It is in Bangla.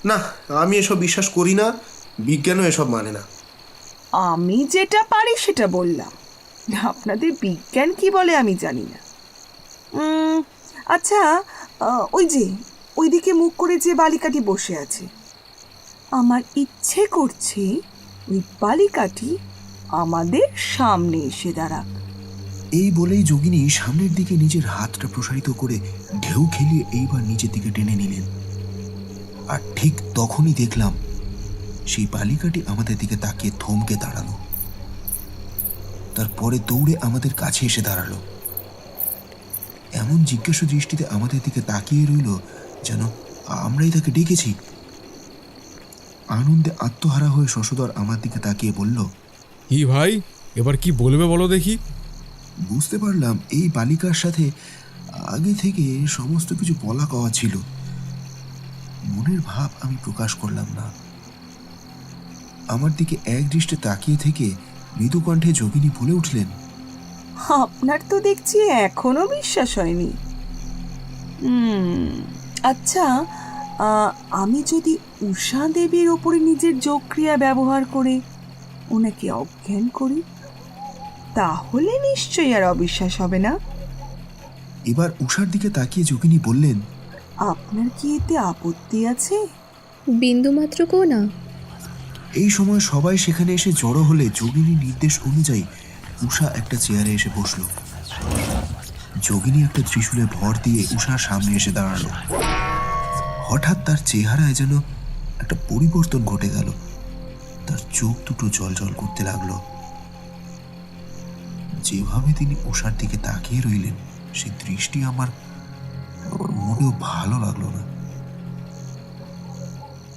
না, আমি এসব বিশ্বাস করি না, বিজ্ঞানও এসব মানে না। আমি যেটা পারি সেটা বললাম, আপনাদের বিজ্ঞান কি বলে আমি জানি না। আচ্ছা, ওই যে ওইদিকে মুখ করে যে বালিকাটি বসে আছে, আমার ইচ্ছে করছে ওই বালিকাটি আমাদের সামনে এসে দাঁড়াক। এই বলেই যোগিনী সামনের দিকে নিজের হাতটা প্রসারিত করে ঢেউ খেলিয়ে এইবার নিচের দিকে টেনে নিলেন। আর ঠিক তখনই দেখলাম সেই বালিকাটি আমাদের দিকে তাকিয়ে থমকে দাঁড়ালো। তারপরে দৌড়ে আমাদের কাছে এসে দাঁড়ালো। এমন জিজ্ঞাসু দৃষ্টিতে আমাদের দিকে তাকিয়ে রইল যেন আমরাই তাকে ডেকেছি। আনন্দে আত্মহারা হয়ে শশধর আমার দিকে তাকিয়ে বলল, কি ভাই, এবার কি বলবে বলো দেখি। বুঝতে পারলাম এই বালিকার সাথে আগে থেকে সমস্ত কিছু বলা কওয়া ছিল। মনের ভাব আমি প্রকাশ করলাম না। আমার দিকে এক দৃষ্টে তাকিয়ে থেকে মৃদু কণ্ঠে যোগিনী বলে উঠলেন, আপনার তো দেখছি এখনো বিশ্বাস হয়নি। আচ্ছা, আমি যদি উষা দেবীর ওপরে নিজের যোগক্রিয়া ব্যবহার করে ওনাকে অজ্ঞান করি, তাহলে নিশ্চয়ই আর অবিশ্বাস হবে না। এবার উষার দিকে তাকিয়ে যোগিনী বললেন, আপনার কি এতে আপত্তি আছে? বিন্দুমাত্রকেও না। এই সময় সবাই সেখানে এসে জড়ো হলে যোগিনীর নির্দেশ অনুযায়ী উষা একটা চেয়ারে এসে বসল। যোগিনী একটা ত্রিশূলে ভর দিয়ে উষার সামনে এসে দাঁড়ালো। হঠাৎ তার চেহারায় যেন একটা পরিবর্তন ঘটে গেল। তার চোখ দুটো জল জল করতে লাগলো। যেভাবে তিনি উষার দিকে তাকিয়ে রইলেন, সেই দৃষ্টি আমার মোটেও ভালো লাগলো না।